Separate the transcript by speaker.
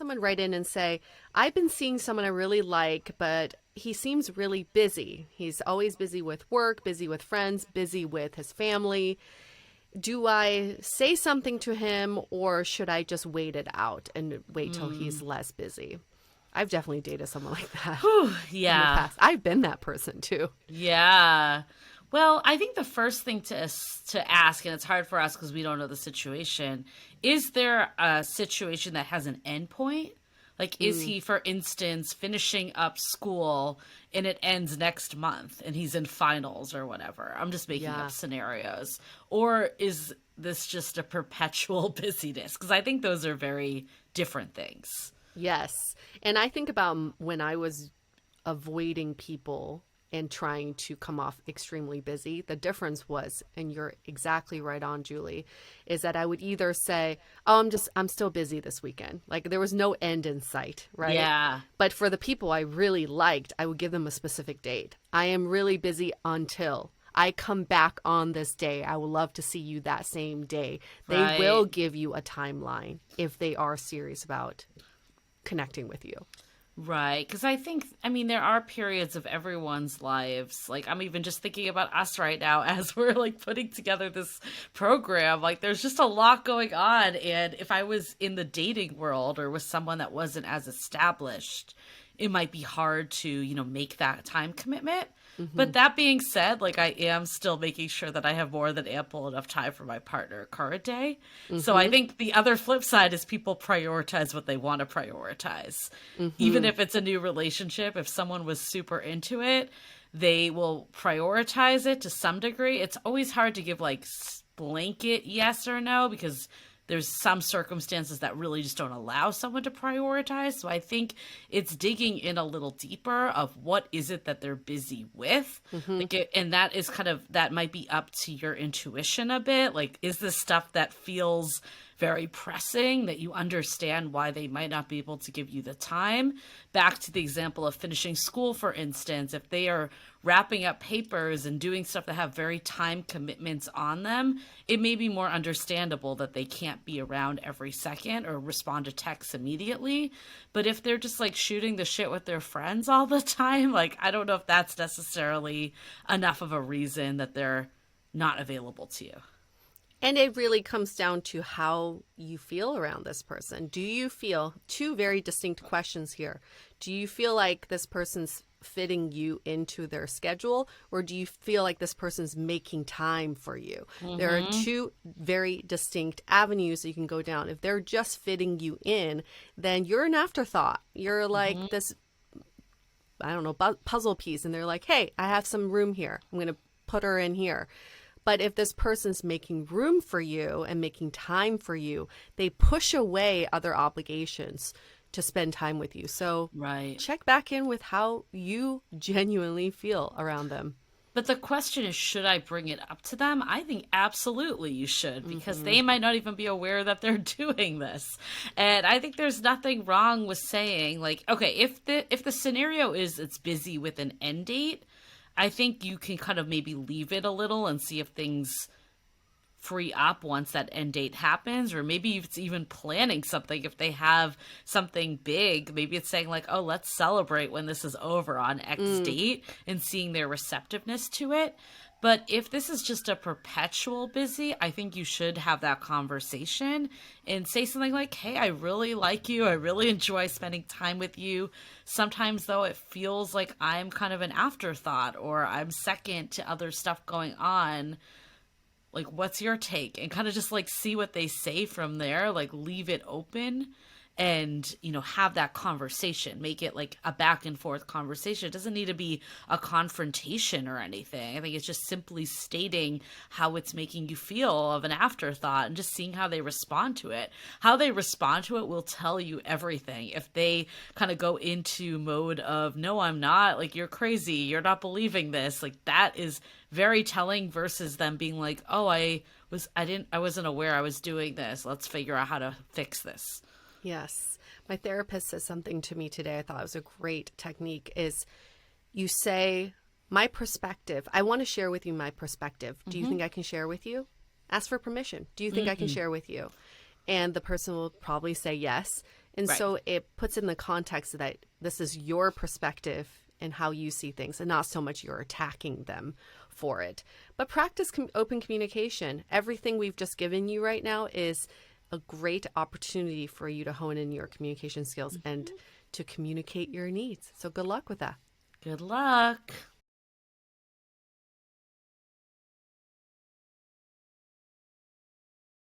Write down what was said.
Speaker 1: someone write in and say, I've been seeing someone I really like, but he seems really busy. He's always busy with work, busy with friends, busy with his family. Do I say something to him, or should I just wait it out and wait till he's less busy? I've definitely dated someone like that.
Speaker 2: Whew,
Speaker 1: In the
Speaker 2: yeah.
Speaker 1: past. I've been that person too.
Speaker 2: Yeah. Well, I think the first thing to ask, and it's hard for us because we don't know the situation, is there a situation that has an endpoint? Like, is he, for instance, finishing up school and it ends next month and he's in finals or whatever? I'm just making
Speaker 1: Yeah.
Speaker 2: up scenarios. Or is this just a perpetual busyness? Because I think those are very different things.
Speaker 1: Yes. And I think about when I was avoiding people and trying to come off extremely busy. The difference was, and you're exactly right on, Julie, is that I would either say, oh, I'm still busy this weekend. Like there was no end in sight, right?
Speaker 2: Yeah.
Speaker 1: But for the people I really liked, I would give them a specific date. I am really busy until I come back on this day. I would love to see you that same day. They
Speaker 2: Right.
Speaker 1: will give you a timeline if they are serious about connecting with you.
Speaker 2: Right. Because I mean, there are periods of everyone's lives. Like, I'm even just thinking about us right now as we're like putting together this program. Like, there's just a lot going on. And if I was in the dating world or with someone that wasn't as established, it might be hard to, make that time commitment. But that being said, like I am still making sure that I have more than ample enough time for my partner current day. So I think the other flip side is people prioritize what they want to prioritize. Even if it's a new relationship, if someone was super into it, they will prioritize it to some degree. It's always hard to give like blanket yes or no because there's some circumstances that really just don't allow someone to prioritize. So I think it's digging in a little deeper of what is it that they're busy with. And that is that might be up to your intuition a bit. Like, is this stuff that feels very pressing that you understand why they might not be able to give you the time? Back to the example of finishing school, for instance, if they are wrapping up papers and doing stuff that have very time commitments on them, it may be more understandable that they can't be around every second or respond to texts immediately. But if they're just like shooting the shit with their friends all the time, like, I don't know if that's necessarily enough of a reason that they're not available to you.
Speaker 1: And it really comes down to how you feel around this person. Do you feel, two very distinct questions here. Do you feel like this person's fitting you into their schedule, or do you feel like this person's making time for you? There are two very distinct avenues that you can go down. If they're just fitting you in, then you're an afterthought. You're like this, I don't know, puzzle piece. And they're like, hey, I have some room here. I'm going to put her in here. But if this person's making room for you and making time for you, they push away other obligations to spend time with you. So check back in with how you genuinely feel around them.
Speaker 2: But the question is, should I bring it up to them? I think absolutely you should, because they might not even be aware that they're doing this. And I think there's nothing wrong with saying, like, okay, if the scenario is it's busy with an end date, I think you can kind of maybe leave it a little and see if things free up once that end date happens. Or maybe it's even planning something. If they have something big, maybe it's saying like, oh, let's celebrate when this is over on X date, and seeing their receptiveness to it. But if this is just a perpetual busy, I think you should have that conversation and say something like, hey, I really like you. I really enjoy spending time with you. Sometimes, though, it feels like I'm kind of an afterthought, or I'm second to other stuff going on. Like, what's your take? And kind of just like see what they say from there, like leave it open. And, have that conversation, make it like a back and forth conversation. It doesn't need to be a confrontation or anything. I think it's just simply stating how it's making you feel of an afterthought and just seeing how they respond to it. How they respond to it will tell you everything. If they kind of go into mode of, no, I'm not, like, you're crazy, you're not believing this, like, that is very telling, versus them being like, oh, I wasn't aware I was doing this. Let's figure out how to fix this.
Speaker 1: Yes. My therapist said something to me today I thought was a great technique, is you say, my perspective, I want to share with you my perspective. Do you think I can share with you? Ask for permission. Do you think I can share with you? And the person will probably say yes. And
Speaker 2: Right.
Speaker 1: so it puts in the context that this is your perspective and how you see things, and not so much you're attacking them for it. But practice open communication. Everything we've just given you right now is a great opportunity for you to hone in your communication skills and to communicate your needs. So good luck with that.
Speaker 2: Good luck.